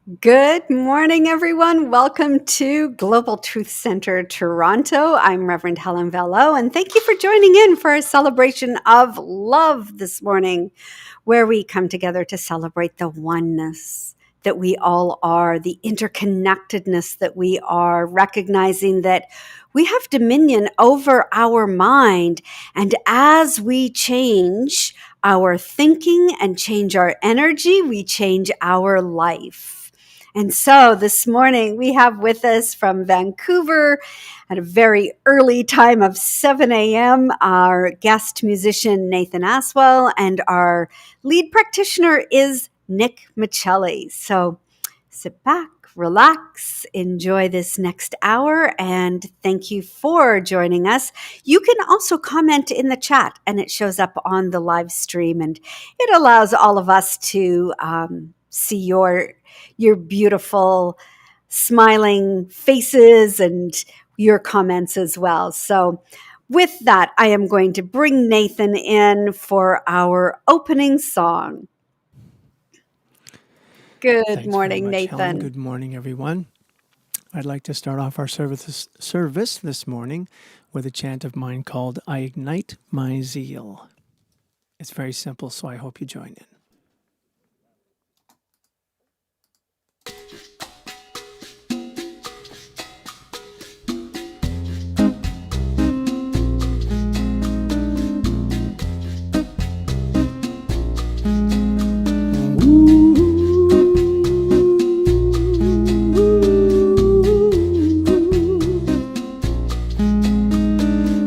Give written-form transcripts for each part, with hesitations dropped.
Good morning, everyone. Welcome to Global Truth Center Toronto. I'm Reverend Helen Velo, and thank you for joining in for a celebration of love this morning, where we come together to celebrate the oneness that we all are, the interconnectedness that we are, recognizing that we have dominion over our mind. And as we change our thinking and change our energy, we change our life. And so this morning we have with us from Vancouver at a very early time of 7 a.m. our guest musician Nathan Aswell, and our lead practitioner is Nick Michelli. So sit back, relax, enjoy this next hour, and thank you for joining us. You can also comment in the chat, and it shows up on the live stream, and it allows all of us to see your beautiful smiling faces and your comments as well. So with that, I am going to bring Nathan in for our opening song. Good Thanks very morning, much, Helen. Nathan. Good morning, everyone. I'd like to start off our service this morning with a chant of mine called I Ignite My Zeal. It's very simple, so I hope you join in.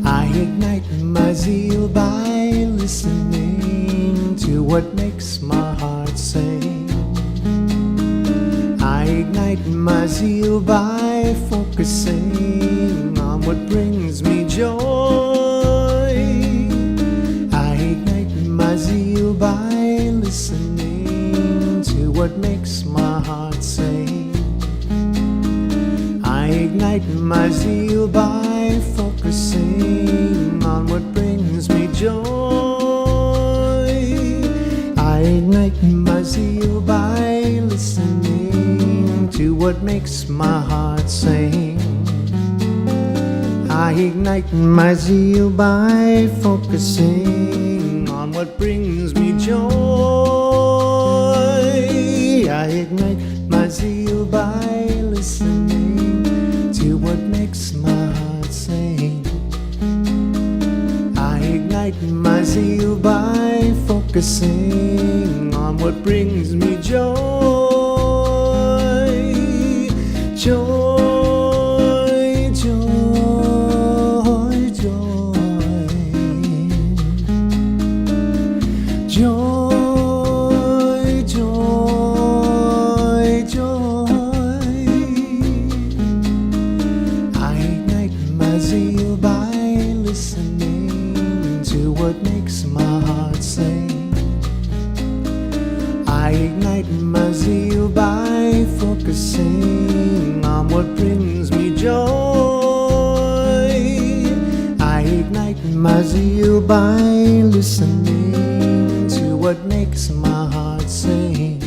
I ignite my zeal by listening to what makes my heart sing. I ignite my zeal by focusing on what brings me joy. I ignite my zeal by listening to what makes my heart sing. I ignite my zeal by focusing on what brings me joy. I ignite my zeal by listening to what makes my heart sing. I ignite my zeal by focusing on what brings me joy. I ignite my zeal by listening to what makes my heart sing. I ignite my zeal by focusing on what brings me joy. Joy, joy, joy. Joy, joy, joy. I ignite my zeal by listening to what makes my heart sing. I ignite my zeal by focusing on what brings me joy. I ignite my zeal by listening to what makes my heart sing.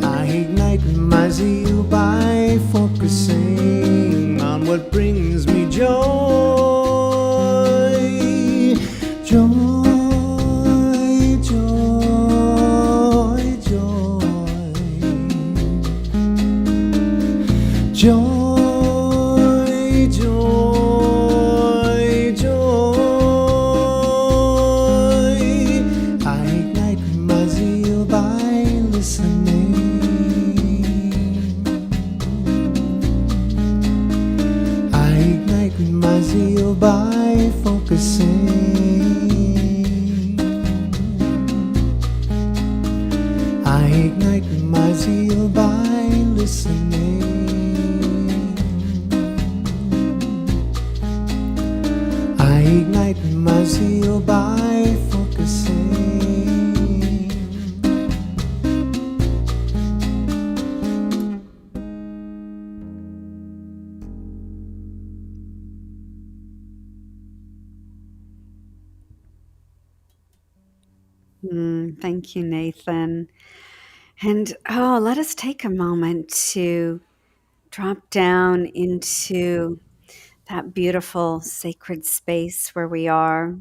I ignite my zeal by focusing on what brings me joy. Joy, joy, joy. Joy, joy, joy. I ignite my zeal by listening. I ignite my zeal by focusing. I ignite my zeal by listening. I ignite my zeal by focusing. Thank you, Nathan. And let us take a moment to drop down into that beautiful sacred space where we are,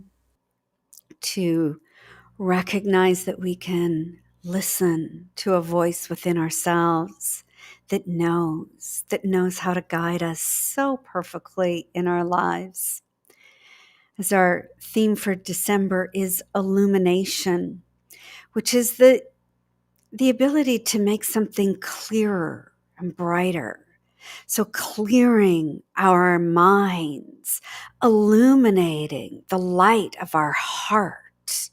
to recognize that we can listen to a voice within ourselves that knows how to guide us so perfectly in our lives. As our theme for December is illumination, which is the ability to make something clearer and brighter. So clearing our minds, illuminating the light of our heart,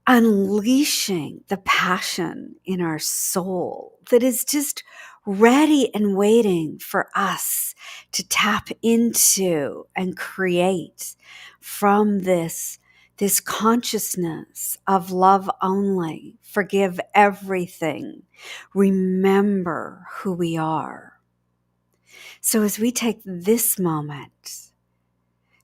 unleashing the passion in our soul that is just ready and waiting for us to tap into and create from this consciousness of love only. Forgive everything. Remember who we are. So as we take this moment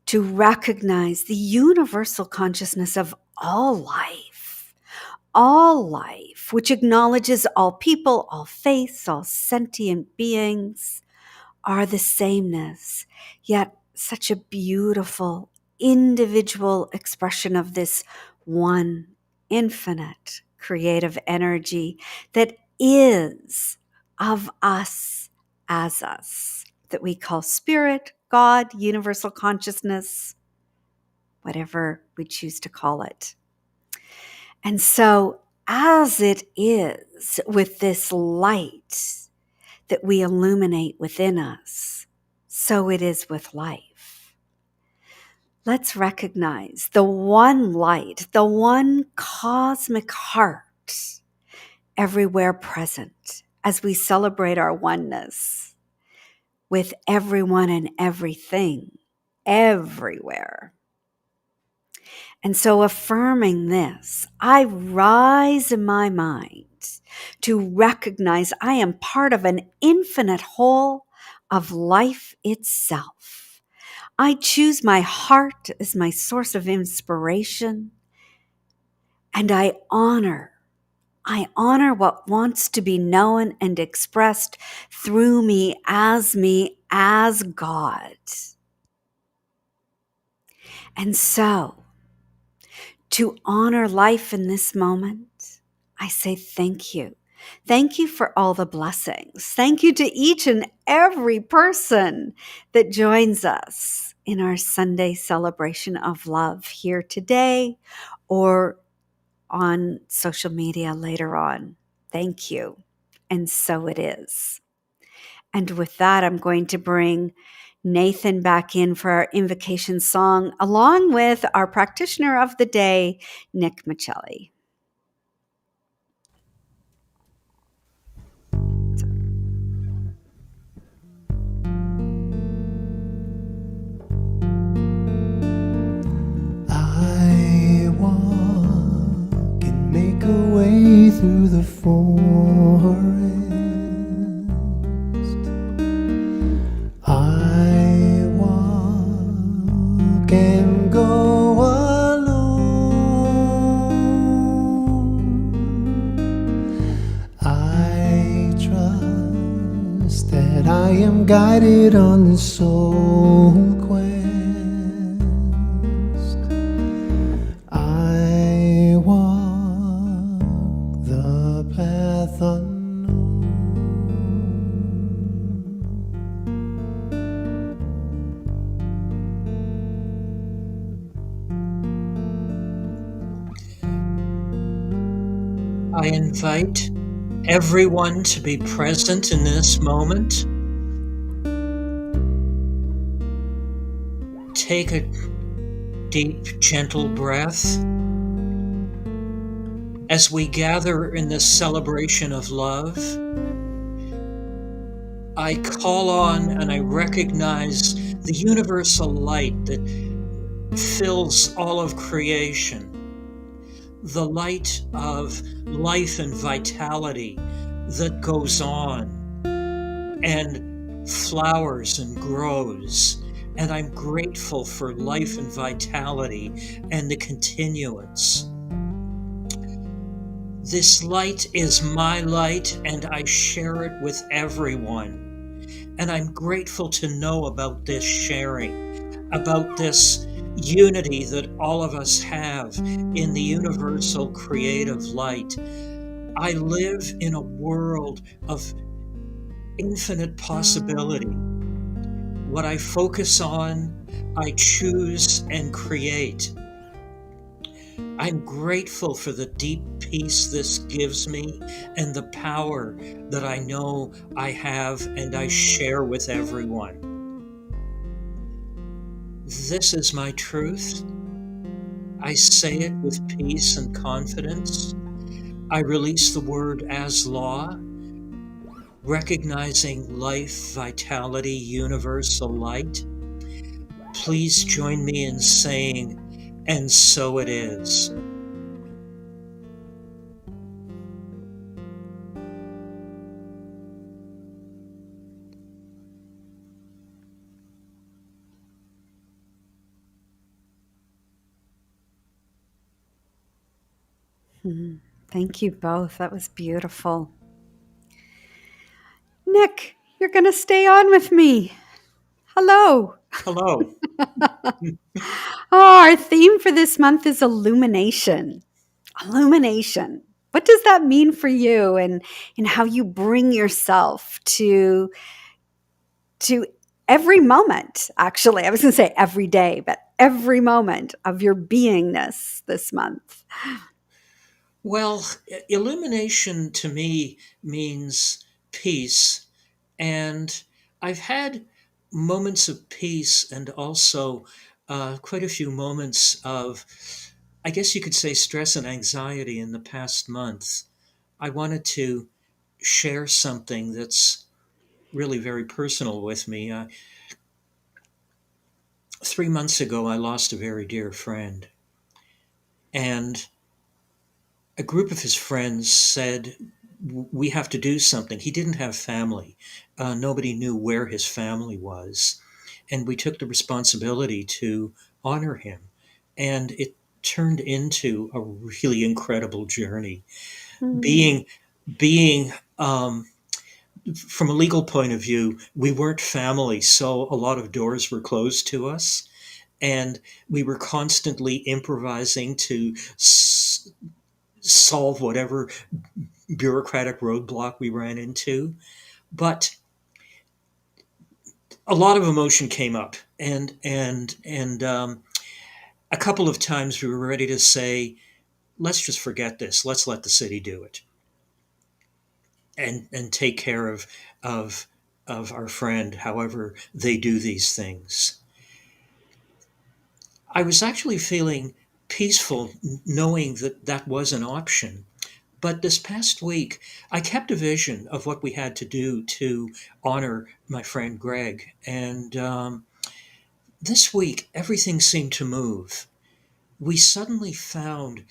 to recognize the universal consciousness of all life, which acknowledges all people, all faiths, all sentient beings are the sameness, yet such a beautiful individual expression of this one infinite creative energy that is of us as us, that we call spirit, God, universal consciousness, whatever we choose to call it. And so, as it is with this light that we illuminate within us, so it is with life. Let's recognize the one light, the one cosmic heart everywhere present as we celebrate our oneness with everyone and everything everywhere. And so, affirming this, I rise in my mind to recognize I am part of an infinite whole of life itself. I choose my heart as my source of inspiration, and I honor what wants to be known and expressed through me as God. And so, to honor life in this moment, I say thank you. Thank you for all the blessings. Thank you to each and every person that joins us in our Sunday celebration of love here today or on social media later on. Thank you. And so it is. And with that, I'm going to bring Nathan back in for our invocation song, along with our practitioner of the day, Nick Michelli. I walk and make a way through the forest. I walk and go alone. I trust that I am guided on the soul quest. I walk the path unknown. I invite everyone to be present in this moment. Take a deep, gentle breath as we gather in this celebration of love. I call on and I recognize the universal light that fills all of creation, the light of life and vitality that goes on and flowers and grows. And I'm grateful for life and vitality and the continuance. This light is my light, and I share it with everyone. And I'm grateful to know about this sharing, about this unity that all of us have in the universal creative light. I live in a world of infinite possibility. What I focus on, I choose and create. I'm grateful for the deep peace this gives me and the power that I know I have and I share with everyone. This is my truth. I say it with peace and confidence. I release the word as law, recognizing life, vitality, universal light. Please join me in saying, and so it is. Thank you both. That was beautiful. Nick, you're going to stay on with me. Hello. Hello. Oh, our theme for this month is illumination. Illumination. What does that mean for you and how you bring yourself to every moment, actually. I was going to say every day, but every moment of your beingness this month. Well, illumination to me means peace. And I've had moments of peace and also quite a few moments of, I guess you could say, stress and anxiety in the past month. I wanted to share something that's really very personal with me. 3 months ago, I lost a very dear friend. And a group of his friends said, We have to do something. He didn't have family. Nobody knew where his family was. And we took the responsibility to honor him. And it turned into a really incredible journey. Mm. Being, being, from a legal point of view, we weren't family, so a lot of doors were closed to us. And we were constantly improvising to solve whatever bureaucratic roadblock we ran into. But a lot of emotion came up, and a couple of times we were ready to say, "Let's just forget this. Let's let the city do it, and take care of of our friend, however they do these things." I was actually feeling peaceful knowing that that was an option. But this past week, I kept a vision of what we had to do to honor my friend Greg. And this week, everything seemed to move. We suddenly found,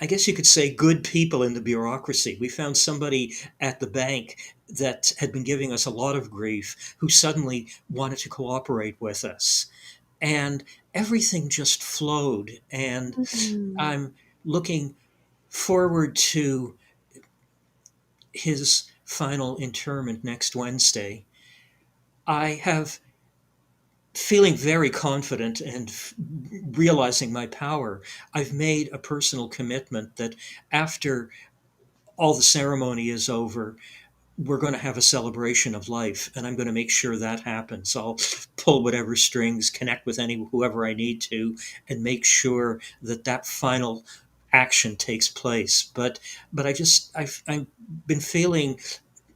I guess you could say, good people in the bureaucracy. We found somebody at the bank that had been giving us a lot of grief who suddenly wanted to cooperate with us. And everything just flowed. And Mm. I'm looking forward to his final interment next Wednesday. I have feeling very confident and realizing my power. I've made a personal commitment that after all the ceremony is over, we're going to have a celebration of life, and I'm going to make sure that happens. I'll pull whatever strings, connect with whoever I need to, and make sure that that final action takes place. But I've been feeling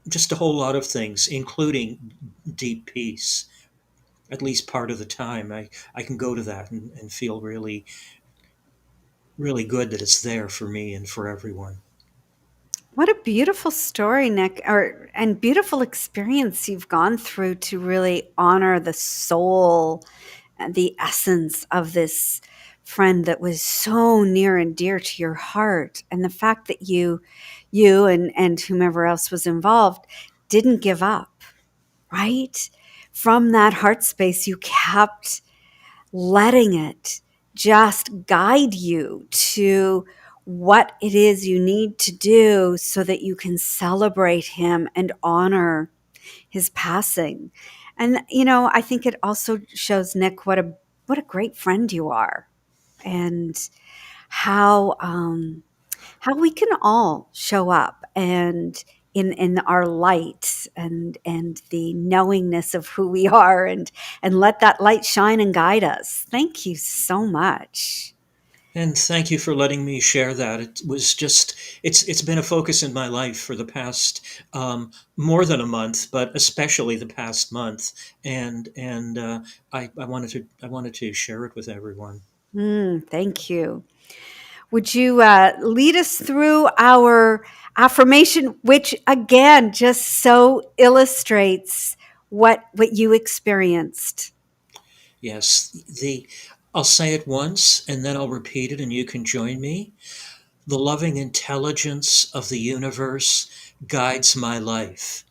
just a whole lot of things, including deep peace. At least part of the time, I can go to that and feel really, really good that it's there for me and for everyone. What a beautiful story, Nick, and beautiful experience you've gone through to really honor the soul and the essence of this friend that was so near and dear to your heart. And the fact that you and whomever else was involved didn't give up, right? From that heart space, you kept letting it just guide you to what it is you need to do so that you can celebrate him and honor his passing. And I think it also shows, Nick, what a great friend you are, and how how we can all show up and in our light and the knowingness of who we are, and let that light shine and guide us. Thank you so much. And thank you for letting me share that. It was just, it's been a focus in my life for the past more than a month, but especially the past month. And I wanted to share it with everyone. Thank you. Would you lead us through our affirmation, which again just so illustrates what you experienced? Yes, I'll say it once and then I'll repeat it and you can join me. The loving intelligence of the universe guides my life.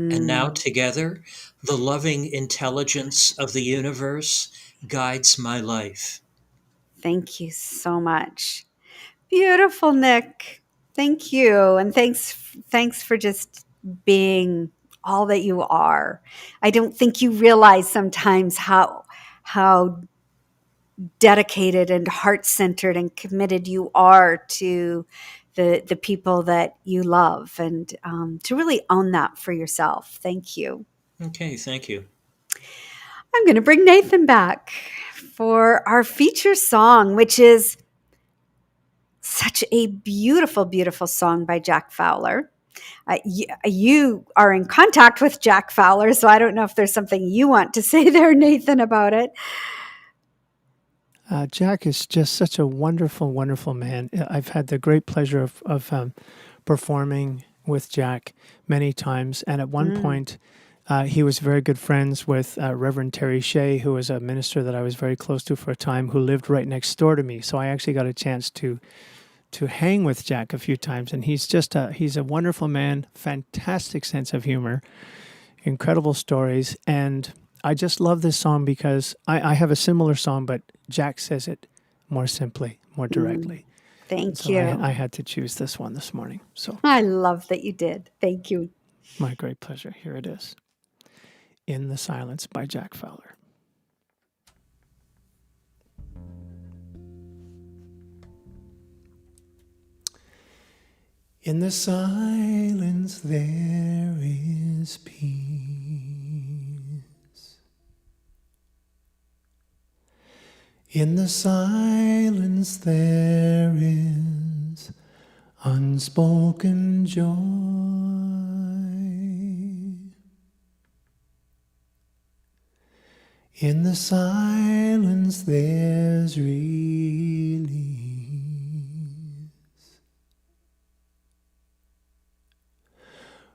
And now Mm, together, the loving intelligence of the universe guides my life. thank you so much. Beautiful, Nick. Thank you, and thanks for just being all that you are. I don't think you realize sometimes how dedicated and heart centered and committed you are to the people that you love, and to really own that for yourself. Thank you. Okay, thank you. I'm going to bring Nathan back for our feature song, which is such a beautiful, beautiful song by Jack Fowler. You are in contact with Jack Fowler, so I don't know if there's something you want to say there, Nathan, about it. Jack is just such a wonderful, wonderful man. I've had the great pleasure of performing with Jack many times. And at one Mm, point, he was very good friends with Reverend Terry Shea, who was a minister that I was very close to for a time, who lived right next door to me. So I actually got a chance to hang with Jack a few times. And he's a wonderful man, fantastic sense of humor, incredible stories. And I just love this song because I have a similar song, but Jack says it more simply, more mm, directly. And thank so you. I had to choose this one this morning. So I love that you did. Thank you. my great pleasure. Here it is. In the Silence by Jack Fowler. In the silence there is peace. In the silence there is unspoken joy. In the silence there's release.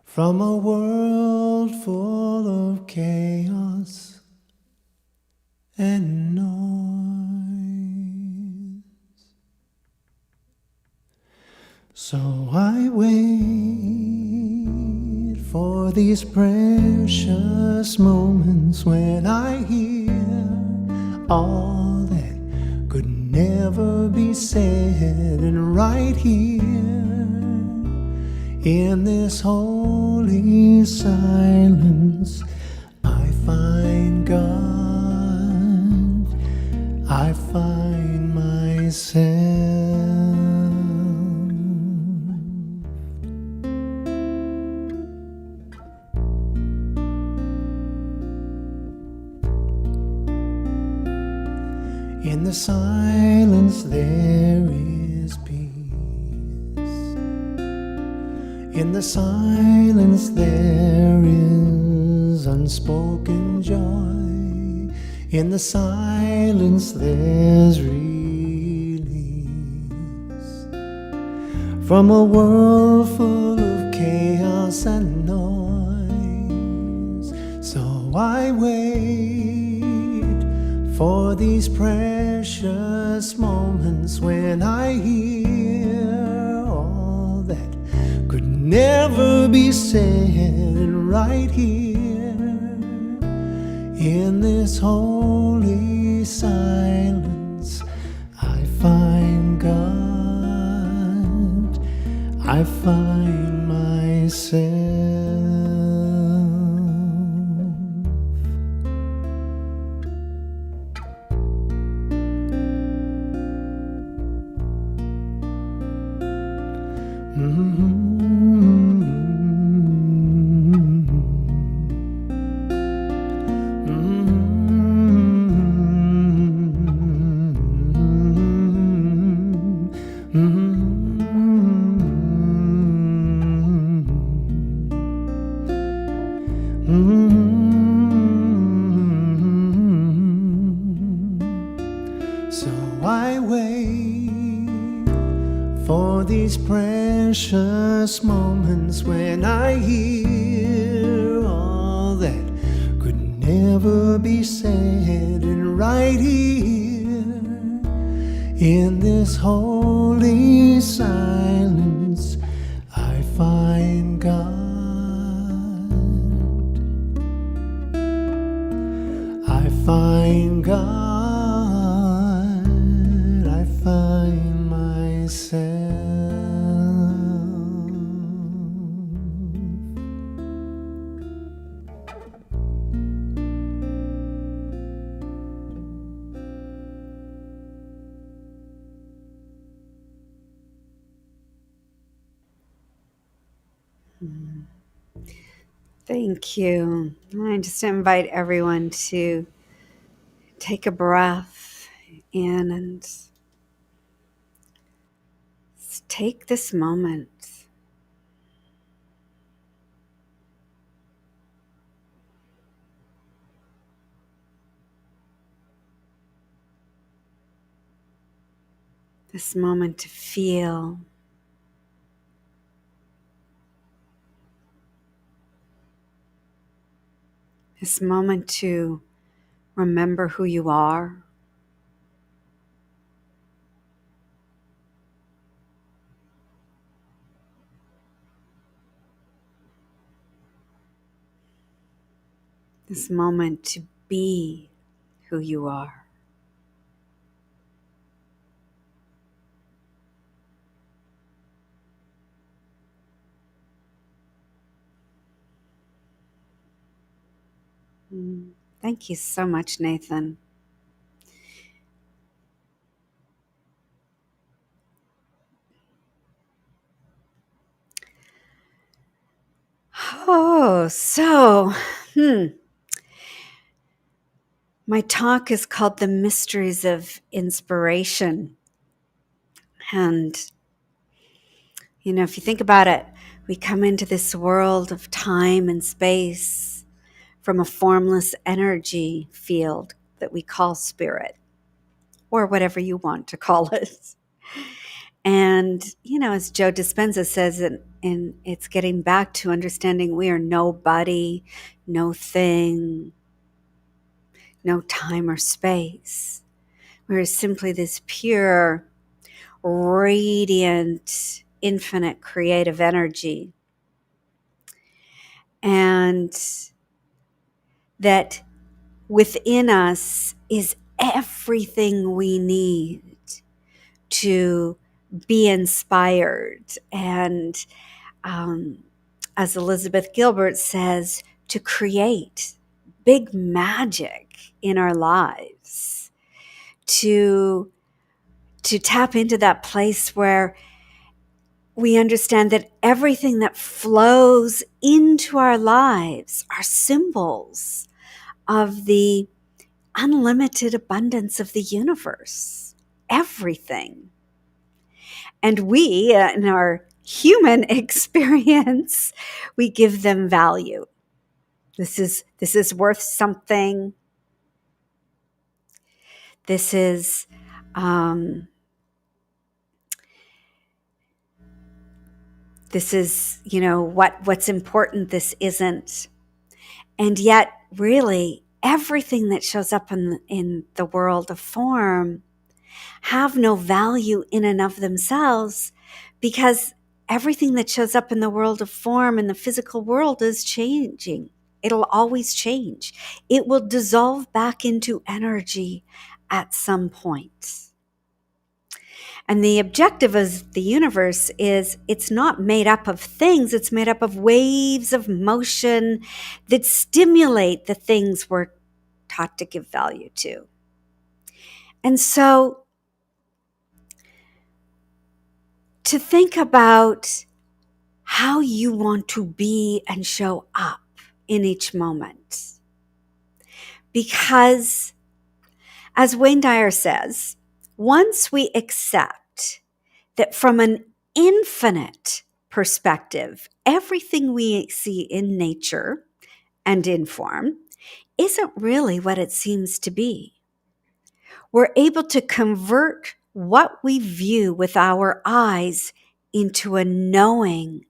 From a world full of chaos and noise. So I wait for these precious moments when I hear all that could never be said, and right here in this holy silence I find God, I find myself. In the silence there is peace. In the silence there is unspoken joy. In the silence there's release. From a world full of chaos and noise. So I wait for these precious moments when I hear all that could never be said, right here in this holy silence I find God, I find myself. So I wait for these precious moments when I hear all that could never be said, and right here in this holy silence I find God. I find God. I find myself. Thank you. I just invite everyone to take a breath in and take this moment. This moment to feel. This moment to remember who you are. This moment to be who you are. Thank you so much, Nathan. Oh, so, my talk is called The Mysteries of Inspiration. And, if you think about it, we come into this world of time and space from a formless energy field that we call spirit, or whatever you want to call it. And, as Joe Dispenza says, in it's getting back to understanding we are nobody, no thing, no time or space. We are simply this pure, radiant, infinite creative energy. And that within us is everything we need to be inspired and, as Elizabeth Gilbert says, to create big magic in our lives, to tap into that place where we understand that everything that flows into our lives are symbols of the unlimited abundance of the universe. Everything. And we, in our human experience, we give them value. This is worth something. This is what's important. This isn't. And yet, really, everything that shows up in the world of form have no value in and of themselves, because everything that shows up in the world of form in the physical world is changing. It'll always change. It will dissolve back into energy at some point. And the objective of the universe is it's not made up of things, it's made up of waves of motion that stimulate the things we're taught to give value to. And so to think about how you want to be and show up in each moment. Because, as Wayne Dyer says, once we accept that from an infinite perspective, everything we see in nature and in form isn't really what it seems to be, we're able to convert what we view with our eyes into a knowing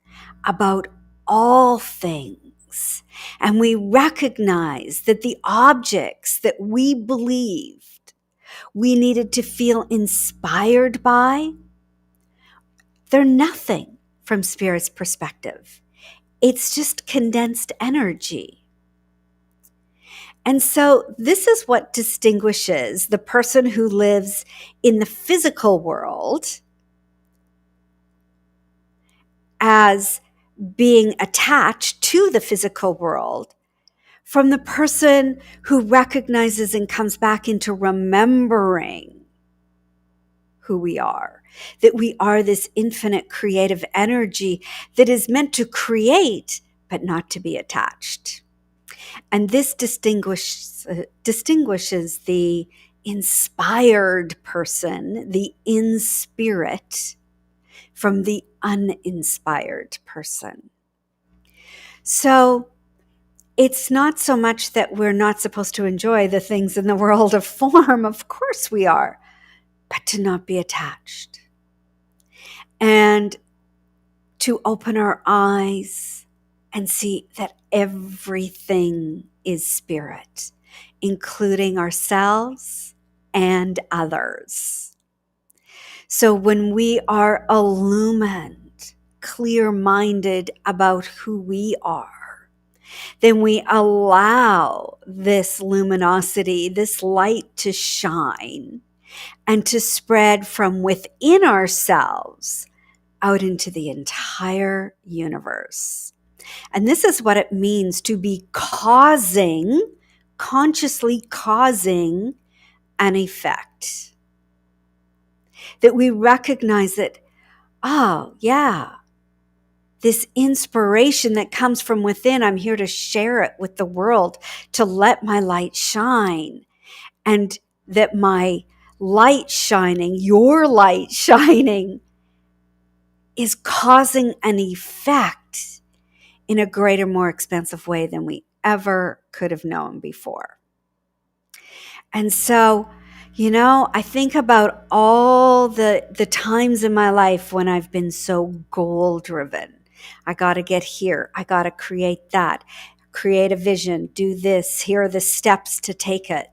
about all things. And we recognize that the objects that we believed we needed to feel inspired by, they're nothing from Spirit's perspective. It's just condensed energy. And so this is what distinguishes the person who lives in the physical world as being attached to the physical world from the person who recognizes and comes back into remembering who we are, that we are this infinite creative energy that is meant to create, but not to be attached. And this distinguishes the inspired person, the in spirit, from the uninspired person. So it's not so much that we're not supposed to enjoy the things in the world of form. Of course we are, but to not be attached. And to open our eyes and see that everything is spirit, including ourselves and others. So when we are illumined, clear-minded about who we are, then we allow this luminosity, this light to shine and to spread from within ourselves out into the entire universe. And this is what it means to be consciously causing an effect. That we recognize that, oh, yeah, this inspiration that comes from within, I'm here to share it with the world, to let my light shine. And that my light shining, your light shining, is causing an effect in a greater, more expansive way than we ever could have known before. And so, I think about all the times in my life when I've been so goal-driven. I got to get here. I got to create that. Create a vision. Do this. Here are the steps to take it.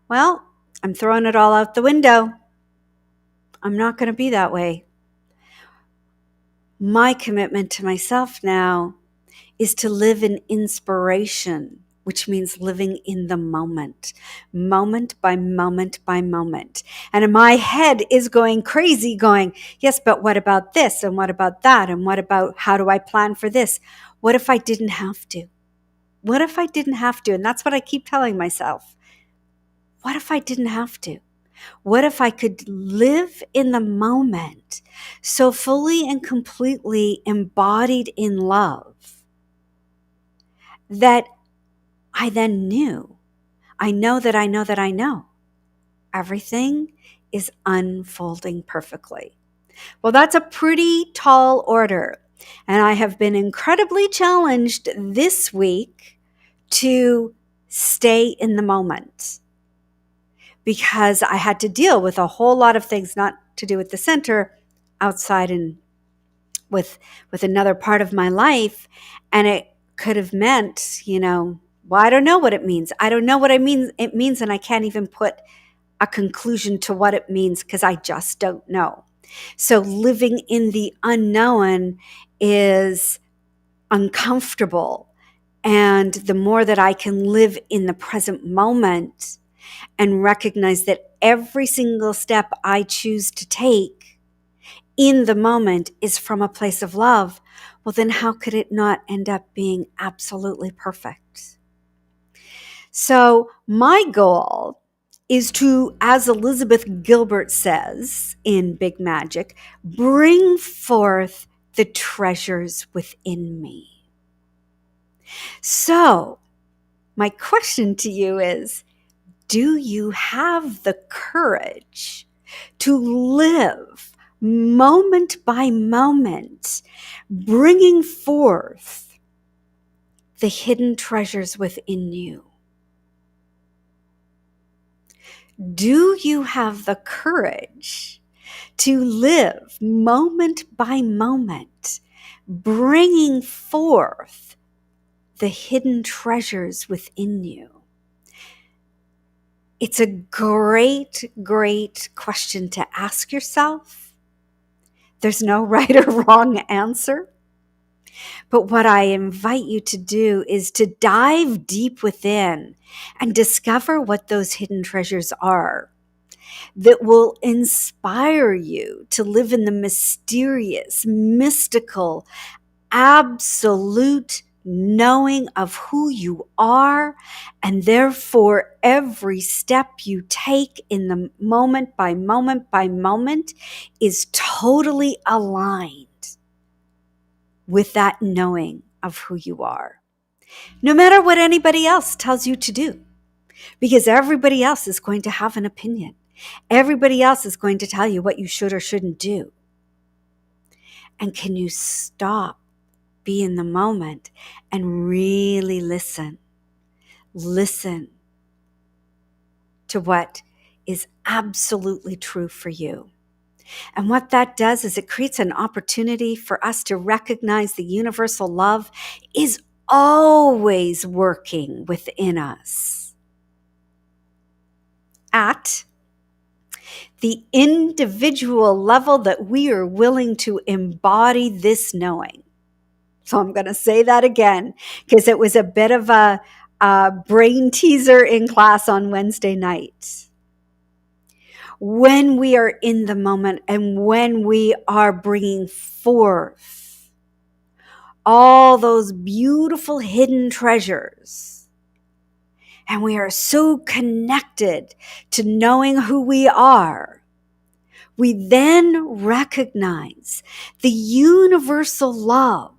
Well, I'm throwing it all out the window. I'm not going to be that way. My commitment to myself now is to live in inspiration, which means living in the moment by moment by moment. And my head is going crazy, going, yes, but what about this? And what about that? And what about, how do I plan for this? What if I didn't have to? What if I didn't have to? And that's what I keep telling myself. What if I didn't have to? What if I could live in the moment so fully and completely embodied in love that I then knew, I know that I know that I know everything is unfolding perfectly. Well, that's a pretty tall order. And I have been incredibly challenged this week to stay in the moment, because I had to deal with a whole lot of things, not to do with the center, outside and with another part of my life. And it could have meant, well, I don't know what it means. I don't know what it means, and I can't even put a conclusion to what it means because I just don't know. So living in the unknown is uncomfortable. And the more that I can live in the present moment, and recognize that every single step I choose to take in the moment is from a place of love, well, then how could it not end up being absolutely perfect? So my goal is to, as Elizabeth Gilbert says in Big Magic, bring forth the treasures within me. So my question to you is, do you have the courage to live moment by moment, bringing forth the hidden treasures within you? Do you have the courage to live moment by moment, bringing forth the hidden treasures within you? It's a great, great question to ask yourself. There's no right or wrong answer. But what I invite you to do is to dive deep within and discover what those hidden treasures are that will inspire you to live in the mysterious, mystical, absolute knowing of who you are, and therefore every step you take in the moment by moment by moment is totally aligned with that knowing of who you are. No matter what anybody else tells you to do, because everybody else is going to have an opinion. Everybody else is going to tell you what you should or shouldn't do. And can you stop, be in the moment, and really listen? Listen to what is absolutely true for you. And what that does is it creates an opportunity for us to recognize the universal love is always working within us at the individual level that we are willing to embody this knowing. So I'm going to say that again because it was a bit of a brain teaser in class on Wednesday night. When we are in the moment and when we are bringing forth all those beautiful hidden treasures, and we are so connected to knowing who we are, we then recognize the universal love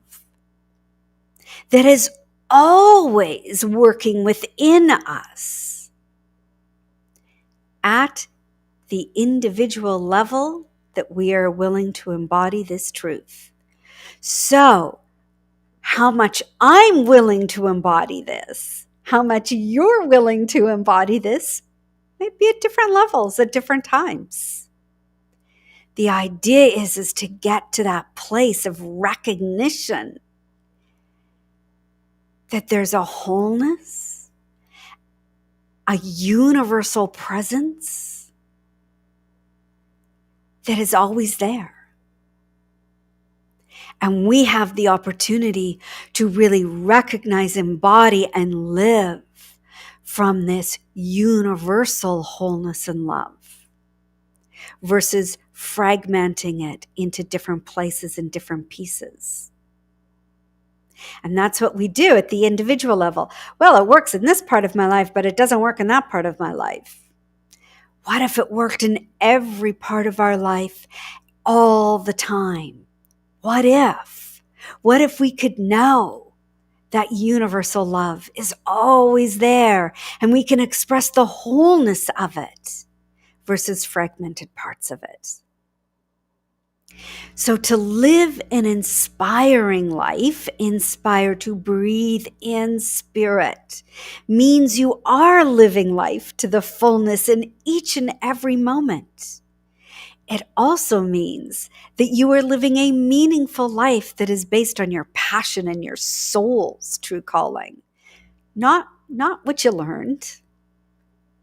that is always working within us at the individual level that we are willing to embody this truth. So, how much I'm willing to embody this, how much you're willing to embody this, might be at different levels at different times. The idea is to get to that place of recognition that there's a wholeness, a universal presence that is always there. And we have the opportunity to really recognize, embody, and live from this universal wholeness and love versus fragmenting it into different places and different pieces. And that's what we do at the individual level. Well, it works in this part of my life, but it doesn't work in that part of my life. What if it worked in every part of our life all the time? What if? What if we could know that universal love is always there and we can express the wholeness of it versus fragmented parts of it? So to live an inspiring life, inspire to breathe in spirit, means you are living life to the fullness in each and every moment. It also means that you are living a meaningful life that is based on your passion and your soul's true calling. Not what you learned.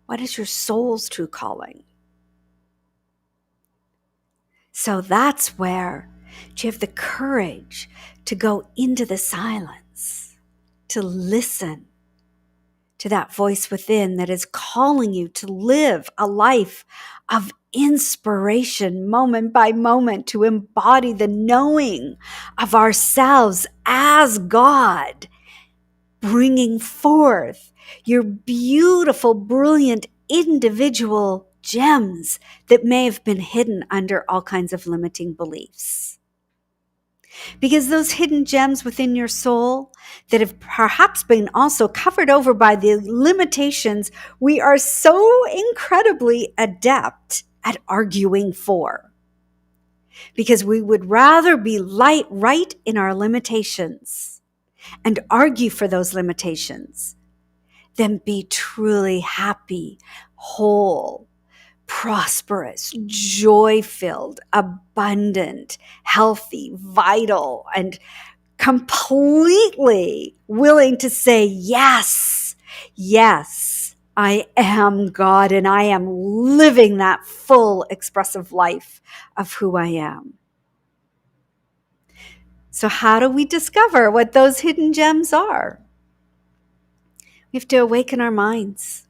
What is your soul's true calling? So that's where you have the courage to go into the silence, to listen to that voice within that is calling you to live a life of inspiration moment by moment, to embody the knowing of ourselves as God, bringing forth your beautiful, brilliant, individual gems that may have been hidden under all kinds of limiting beliefs. Because those hidden gems within your soul that have perhaps been also covered over by the limitations we are so incredibly adept at arguing for. Because we would rather be right in our limitations and argue for those limitations than be truly happy, whole, prosperous, joy-filled, abundant, healthy, vital, and completely willing to say, yes, yes, I am God and I am living that full expressive life of who I am. So how do we discover what those hidden gems are? We have to awaken our minds.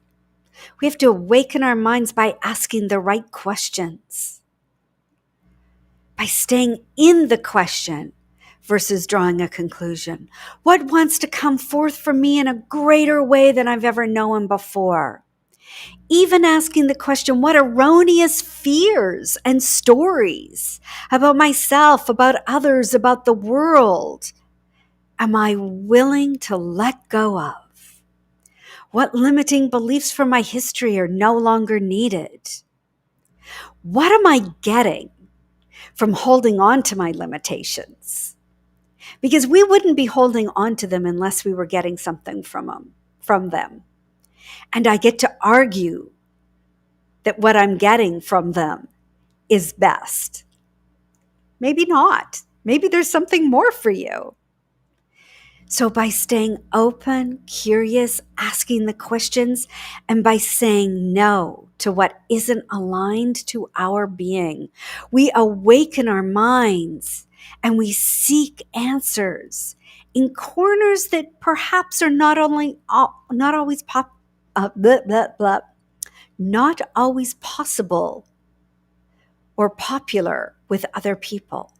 We have to awaken our minds by asking the right questions, by staying in the question versus drawing a conclusion. What wants to come forth from me in a greater way than I've ever known before? Even asking the question, what erroneous fears and stories about myself, about others, about the world am I willing to let go of? What limiting beliefs from my history are no longer needed? What am I getting from holding on to my limitations? Because we wouldn't be holding on to them unless we were getting something from them. And I get to argue that what I'm getting from them is best. Maybe not. Maybe there's something more for you. So by staying open, curious, asking the questions, and by saying no to what isn't aligned to our being, we awaken our minds and we seek answers in corners that perhaps are not always possible or popular with other people.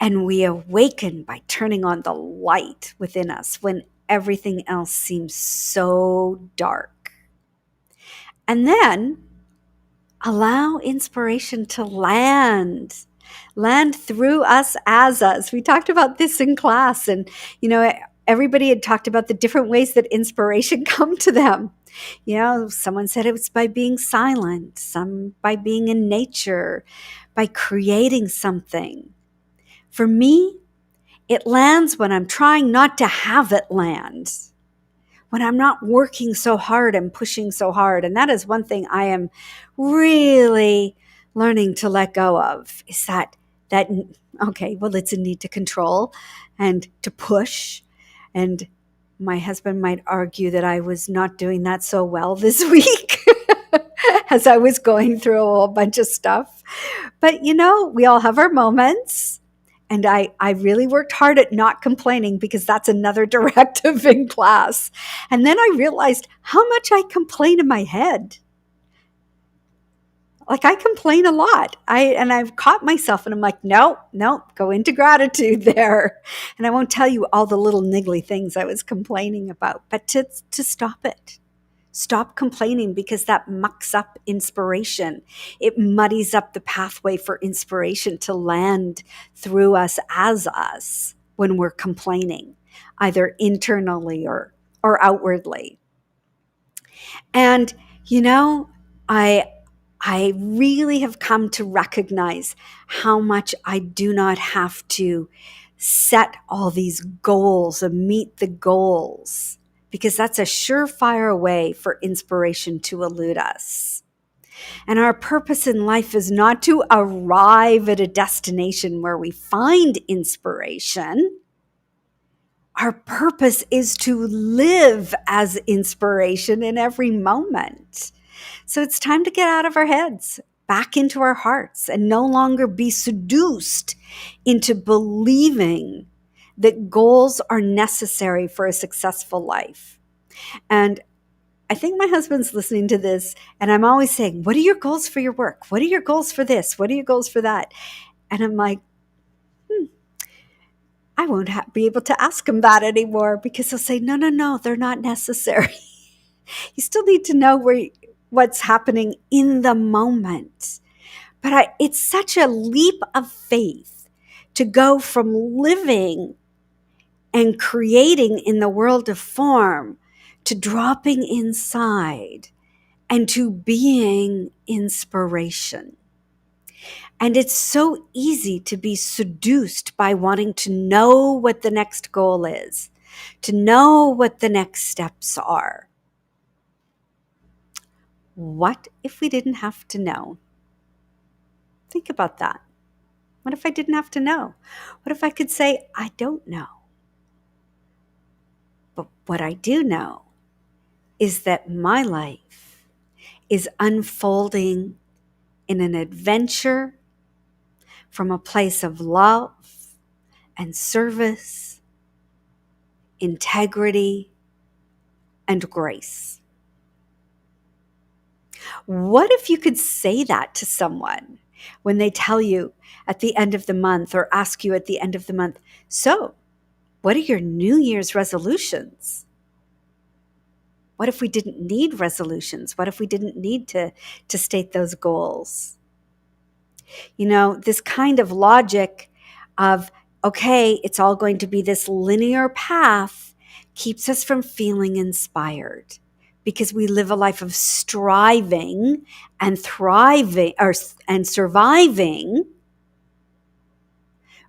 And we awaken by turning on the light within us when everything else seems so dark. And then allow inspiration to land through us as us. We talked about this in class, and everybody had talked about the different ways that inspiration come to them. Someone said it was by being silent, some by being in nature, by creating something. For me, it lands when I'm trying not to have it land, when I'm not working so hard and pushing so hard. And that is one thing I am really learning to let go of, is that okay, well, it's a need to control and to push. And my husband might argue that I was not doing that so well this week as I was going through a whole bunch of stuff. But, we all have our moments. And I really worked hard at not complaining, because that's another directive in class. And then I realized how much I complain in my head. Like, I complain a lot. I've caught myself and I'm like, no, go into gratitude there. And I won't tell you all the little niggly things I was complaining about, but to stop it. Stop complaining, because that mucks up inspiration. It muddies up the pathway for inspiration to land through us as us when we're complaining, either internally or outwardly. And, I really have come to recognize how much I do not have to set all these goals and meet the goals, because that's a surefire way for inspiration to elude us. And our purpose in life is not to arrive at a destination where we find inspiration. Our purpose is to live as inspiration in every moment. So it's time to get out of our heads, back into our hearts, and no longer be seduced into believing that goals are necessary for a successful life. And I think my husband's listening to this, and I'm always saying, what are your goals for your work? What are your goals for this? What are your goals for that? And I'm like, I won't be able to ask him that anymore, because he'll say, no, they're not necessary. You still need to know what's happening in the moment. But it's such a leap of faith to go from living and creating in the world of form to dropping inside and to being inspiration. And it's so easy to be seduced by wanting to know what the next goal is, to know what the next steps are. What if we didn't have to know? Think about that. What if I didn't have to know? What if I could say, I don't know? But what I do know is that my life is unfolding in an adventure from a place of love and service, integrity, and grace. What if you could say that to someone when they tell you at the end of the month, or ask you at the end of the month, so what are your New Year's resolutions? What if we didn't need resolutions? What if we didn't need to state those goals? You know, this kind of logic of, okay, it's all going to be this linear path, keeps us from feeling inspired, because we live a life of striving and thriving and surviving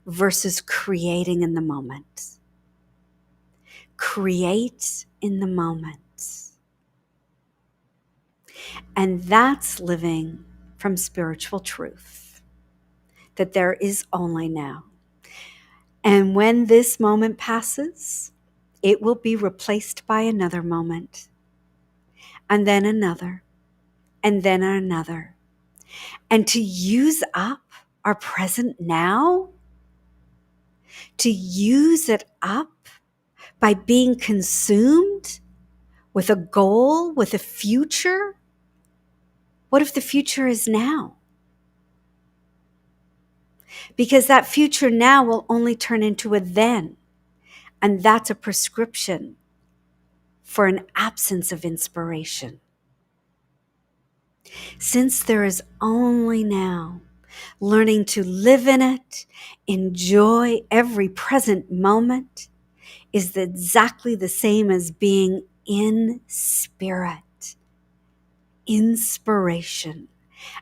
versus creating in the moment. Create in the moment. And that's living from spiritual truth, that there is only now. And when this moment passes, it will be replaced by another moment, and then another, and then another. And to use up our present now, to use it up by being consumed with a goal, with a future. What if the future is now? Because that future now will only turn into a then. And that's a prescription for an absence of inspiration. Since there is only now, learning to live in it, enjoy every present moment, is exactly the same as being in spirit, inspiration,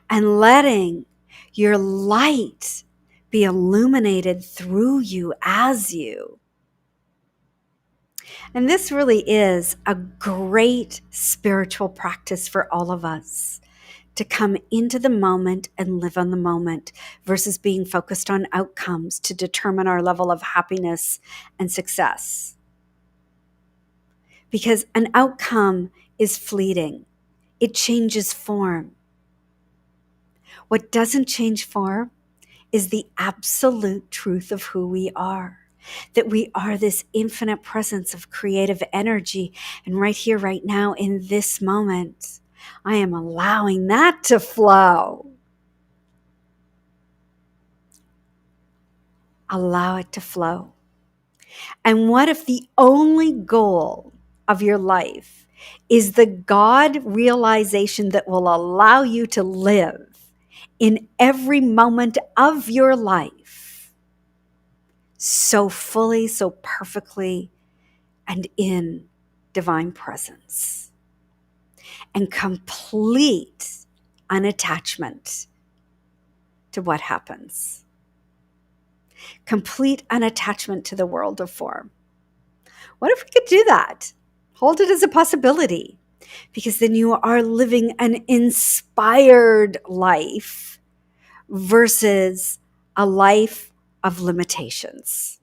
and letting your light be illuminated through you as you. And this really is a great spiritual practice for all of us, to come into the moment and live on the moment versus being focused on outcomes to determine our level of happiness and success. Because an outcome is fleeting. It changes form. What doesn't change form is the absolute truth of who we are. That we are this infinite presence of creative energy. And right here, right now, in this moment, I am allowing that to flow. Allow it to flow. And what if the only goal of your life is the God realization that will allow you to live in every moment of your life so fully, so perfectly, and in divine presence, and complete unattachment to what happens, complete unattachment to the world of form? What if we could do that? Hold it as a possibility, because then you are living an inspired life versus a life of limitations.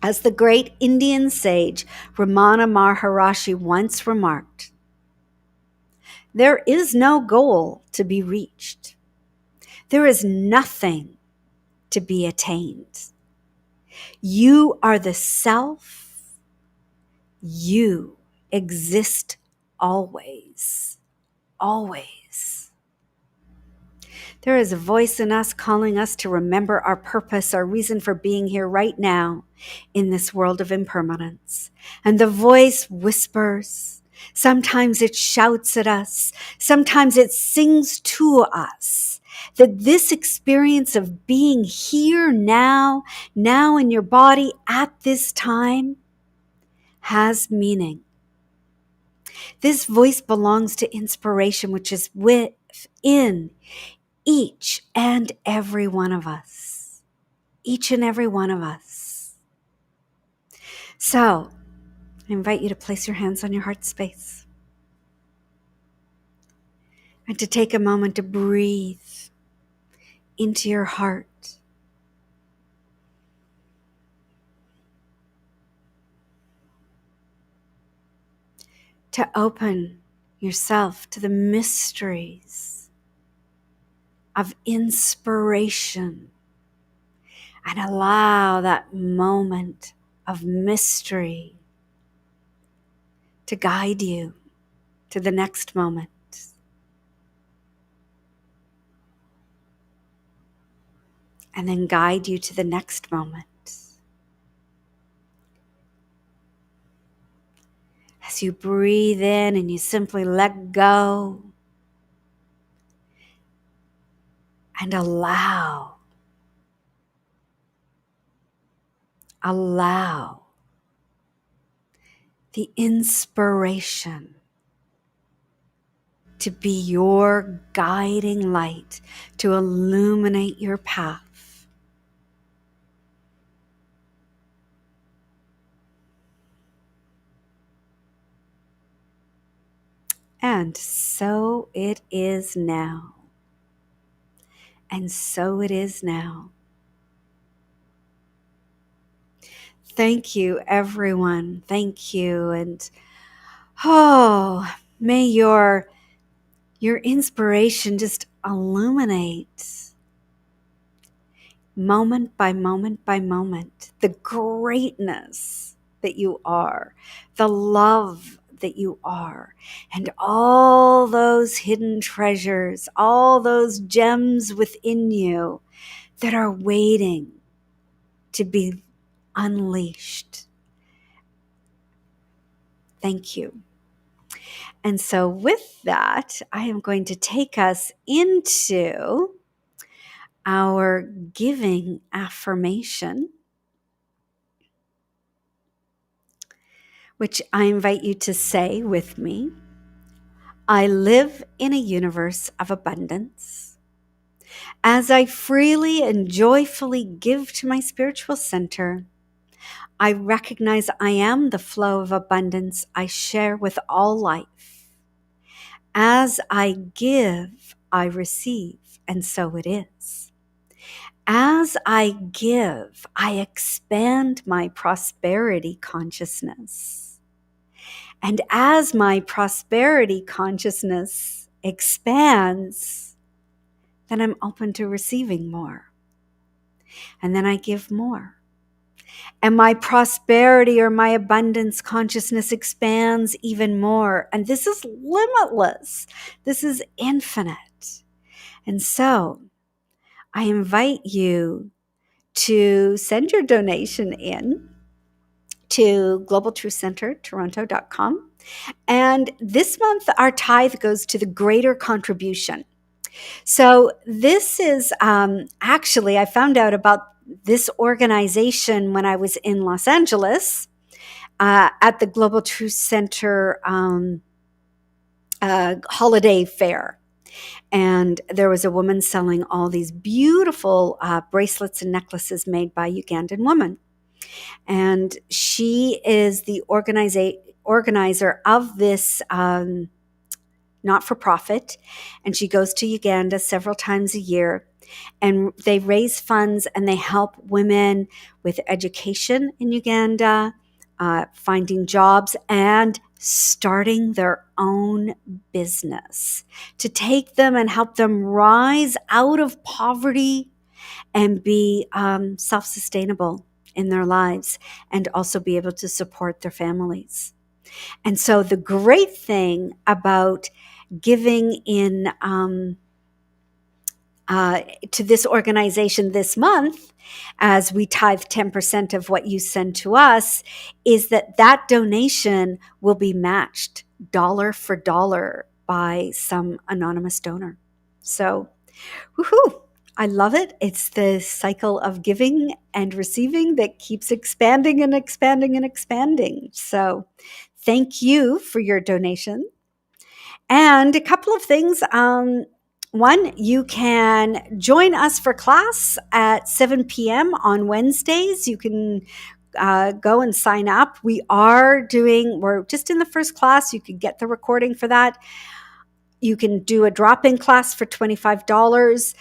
As the great Indian sage Ramana Maharshi once remarked, there is no goal to be reached. There is nothing to be attained. You are the self. You exist always, always. There is a voice in us calling us to remember our purpose, our reason for being here right now in this world of impermanence. And the voice whispers. Sometimes it shouts at us. Sometimes it sings to us that this experience of being here now in your body at this time has meaning. This voice belongs to inspiration, which is within each and every one of us. Each and every one of us. So, I invite you to place your hands on your heart space and to take a moment to breathe into your heart. To open yourself to the mysteries of inspiration and allow that moment of mystery to guide you to the next moment. And then guide you to the next moment. As you breathe in and you simply let go and allow the inspiration to be your guiding light, to illuminate your path. And so it is now. And so it is now. Thank you, everyone. Thank you. And may your inspiration just illuminate moment by moment by moment the greatness that you are, the love that you are, and all those hidden treasures, all those gems within you that are waiting to be unleashed. Thank you. And so with that, I am going to take us into our giving affirmation, which I invite you to say with me. I live in a universe of abundance. As I freely and joyfully give to my spiritual center, I recognize I am the flow of abundance I share with all life. As I give, I receive, and so it is. As I give, I expand my prosperity consciousness. And as my prosperity consciousness expands, then I'm open to receiving more. And then I give more. And my prosperity or my abundance consciousness expands even more. And this is limitless. This is infinite. And so I invite you to send your donation in to globaltruthcentertoronto.com. And this month, our tithe goes to the greater contribution. So this is actually, I found out about this organization when I was in Los Angeles at the Global Truth Center holiday fair. And there was a woman selling all these beautiful bracelets and necklaces made by Ugandan women. And she is the organizer of this not-for-profit. And she goes to Uganda several times a year. And they raise funds and they help women with education in Uganda, finding jobs, and starting their own business to take them and help them rise out of poverty and be self-sustainable in their lives and also be able to support their families. And so the great thing about giving in to this organization this month, as we tithe 10% of what you send to us, is that that donation will be matched dollar for dollar by some anonymous donor. So, woohoo! I love it. It's the cycle of giving and receiving that keeps expanding and expanding and expanding. So, thank you for your donation. And a couple of things. One, you can join us for class at 7 p.m. on Wednesdays. You can go and sign up. We're just in the first class. You could get the recording for that. You can do a drop-in class for $25.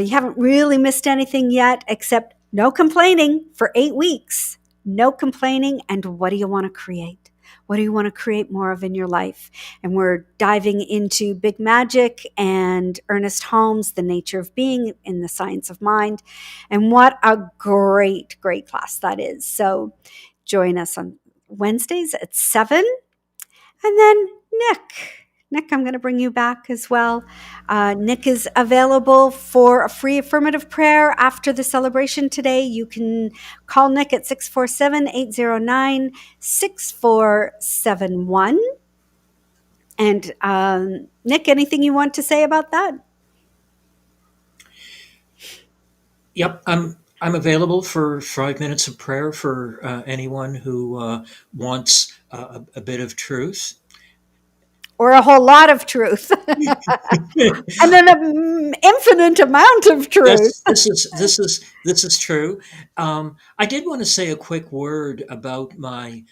You haven't really missed anything yet, except no complaining for 8 weeks. No complaining. And what do you want to create? What do you want to create more of in your life? And we're diving into Big Magic and Ernest Holmes, The Nature of Being in the Science of Mind. And what a great, great class that is. So join us on Wednesdays at 7. And then Nick, I'm going to bring you back as well. Nick is available for a free affirmative prayer after the celebration today. You can call Nick at 647-809-6471. And Nick, anything you want to say about that? Yep, I'm available for 5 minutes of prayer for anyone who wants a bit of truth. Or a whole lot of truth. And then an infinite amount of truth. This is true. I did want to say a quick word about my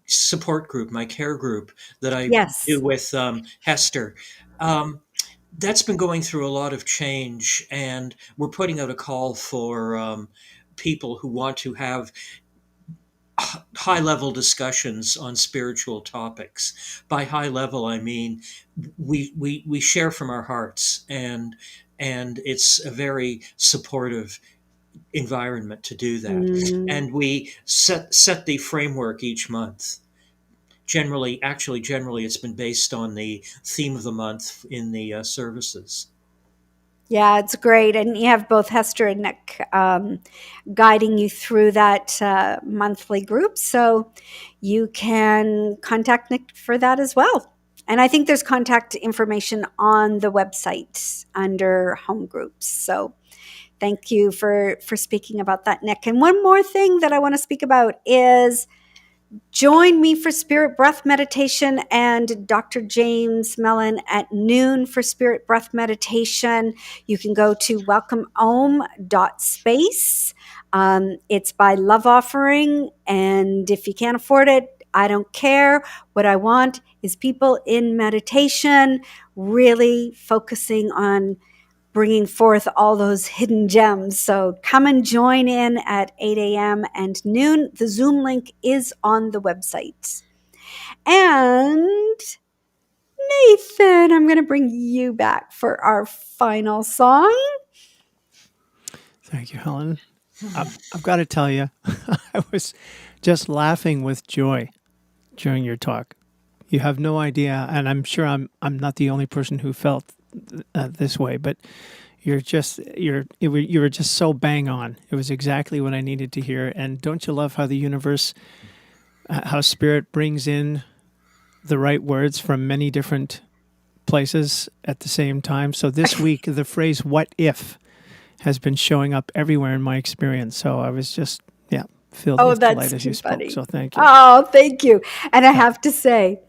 support group, my care group that I do Yes. with Hester. Um, that's been going through a lot of change, and we're putting out a call for people who want to have high level discussions on spiritual topics. By high level, I mean we share from our hearts, and it's a very supportive environment to do that. Mm. And we set the framework each month. Generally, it's been based on the theme of the month in the services. Yeah, it's great. And you have both Hester and Nick guiding you through that monthly group. So you can contact Nick for that as well. And I think there's contact information on the website under home groups. So thank you for speaking about that, Nick. And one more thing that I want to speak about is join me for Spirit Breath Meditation and Dr. James Mellon at noon for Spirit Breath Meditation. You can go to welcomeom.space. It's by Love Offering. And if you can't afford it, I don't care. What I want is people in meditation, really focusing on bringing forth all those hidden gems. So come and join in at 8 a.m. and noon. The Zoom link is on the website. And Nathan, I'm going to bring you back for our final song. Thank you, Helen. I've got to tell you, I was just laughing with joy during your talk. You have no idea, and I'm sure I'm not the only person who felt this way, but you were just so bang on. It was exactly what I needed to hear. And don't you love how the universe, how spirit brings in the right words from many different places at the same time? So this week, the phrase "what if" has been showing up everywhere in my experience. So I was just, filled with delight as you spoke. Funny. So thank you. Oh, thank you. And I have to say,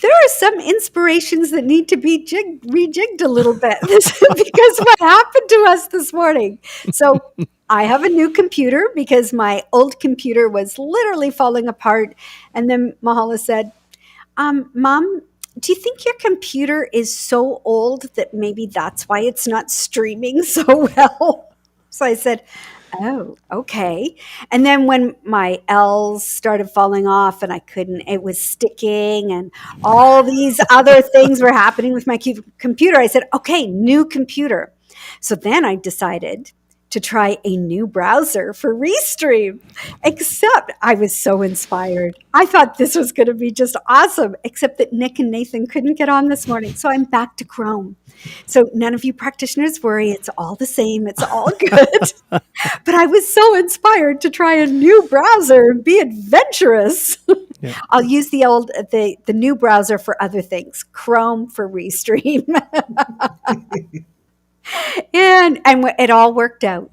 there are some inspirations that need to be rejigged a little bit because what happened to us this morning. So I have a new computer because my old computer was literally falling apart. And then Mahala said, Mom, do you think your computer is so old that maybe that's why it's not streaming so well? So I said, oh, okay. And then when my L's started falling off and it was sticking and all these other things were happening with my computer, I said, okay, new computer. So then I decided to try a new browser for Restream. Except I was so inspired. I thought this was going to be just awesome, except that Nick and Nathan couldn't get on this morning. So I'm back to Chrome. So none of you practitioners worry. It's all the same. It's all good. But I was so inspired to try a new browser and be adventurous. Yeah. I'll use the new browser for other things. Chrome for Restream. and it all worked out.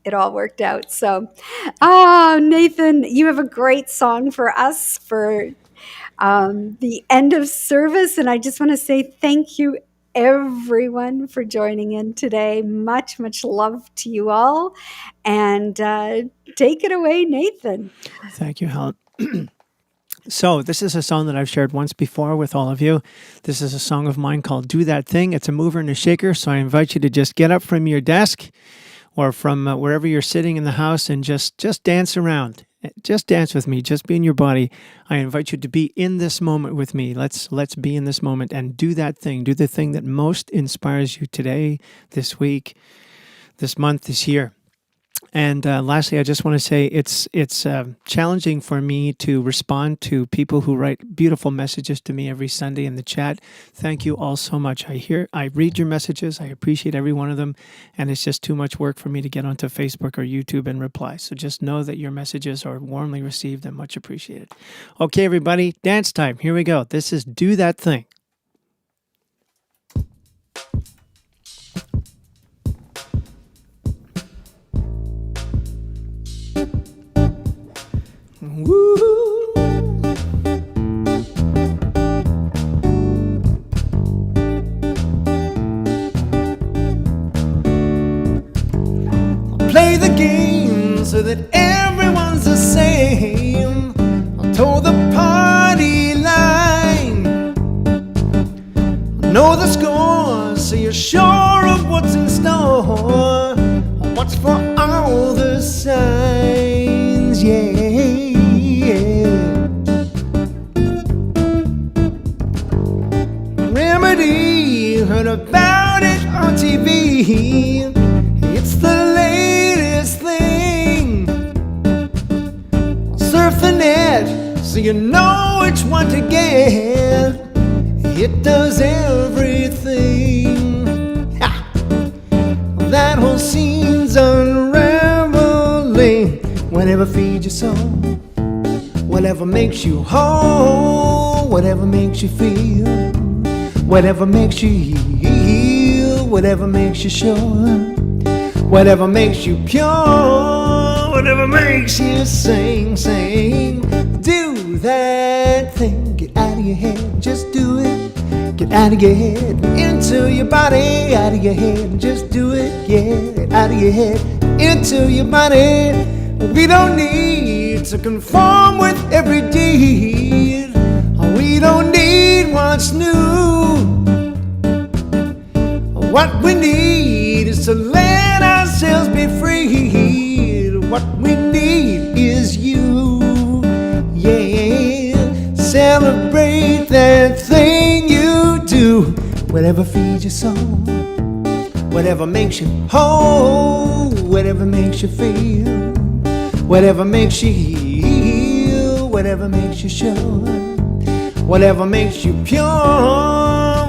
It all worked out. So, Nathan, you have a great song for us for the end of service. And I just want to say thank you, everyone, for joining in today. Much, much love to you all. And take it away, Nathan. Thank you, Helen. So this is a song that I've shared once before with all of you. This is a song of mine called Do That Thing. It's a mover and a shaker. So I invite you to just get up from your desk or from wherever you're sitting in the house and just dance around. Just dance with me. Just be in your body. I invite you to be in this moment with me. Let's be in this moment and do that thing. Do the thing that most inspires you today, this week, this month, this year. And lastly, I just want to say it's challenging for me to respond to people who write beautiful messages to me every Sunday in the chat. Thank you all so much. I read your messages. I appreciate every one of them. And it's just too much work for me to get onto Facebook or YouTube and reply. So just know that your messages are warmly received and much appreciated. Okay, everybody, dance time. Here we go. This is Do That Thing. Woo! Play the game so that everyone's the same. I'll toe the party line. Know the score so you're sure of what's in store. Watch for all the signs, yeah. Remedy, heard about it on TV. It's the latest thing. Surf the net so you know which one to get. It does everything. Ha! That whole scene's unraveling. Whatever feeds your soul, whatever makes you whole, whatever makes you feel, whatever makes you heal, whatever makes you sure, whatever makes you pure, whatever makes you sing. Do that thing, get out of your head, just do it. Get out of your head, into your body, out of your head, just do it, yeah. Out of your head, into your body. We don't need to conform with every deed. We don't need what's new. What we need is to let ourselves be free. What we need is you, yeah. Celebrate that thing you do. Whatever feeds your soul, whatever makes you whole, whatever makes you feel, whatever makes you heal, whatever makes you sure, whatever makes you pure,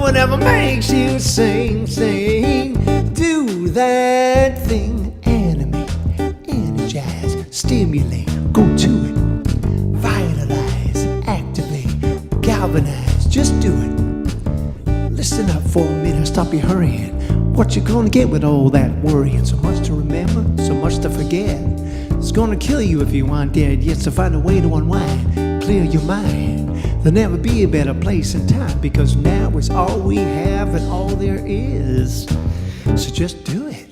whatever makes you sing. Do that thing. Animate, energize, stimulate, go to it. Vitalize, activate, galvanize, just do it. Listen up for a minute, stop your hurrying. What you gonna get with all that worrying? So much to remember, so much to forget. It's gonna kill you if you aren't dead yet. So find a way to unwind, clear your mind. There'll never be a better place and time, because now is all we have and all there is. So just do it.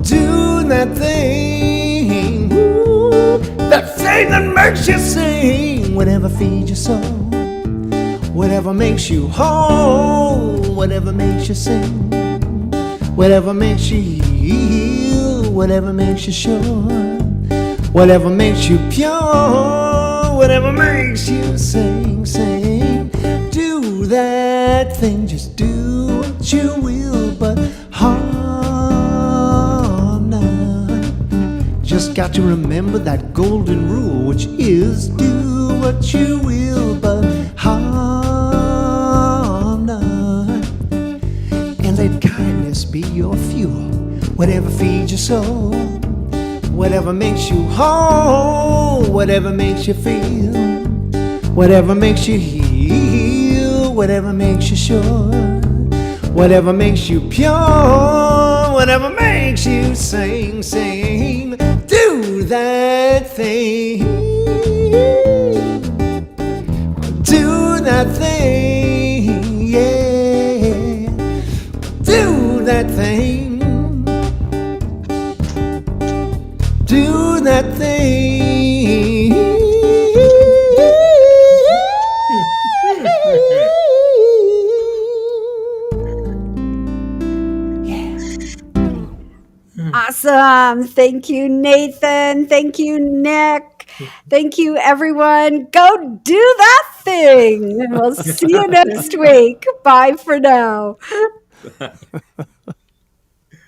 Do that thing, woo, that thing that makes you sing. Whatever feeds your soul, whatever makes you whole, whatever makes you sing, whatever makes you heal, whatever makes you sure, whatever makes you pure, whatever makes you sing. Do that thing, just do what you will, but heart Just got to remember that golden rule, which is do what you will, but harm none. And let kindness be your fuel, whatever feeds your soul, whatever makes you whole, whatever makes you feel, whatever makes you heal, whatever makes you sure, whatever makes you pure, whatever makes you sing, sing. Do that thing. Do that thing, yeah. Do that thing. Do that thing. Awesome. Thank you, Nathan. Thank you, Nick. Thank you, everyone. Go do that thing. We'll see you next week. Bye for now.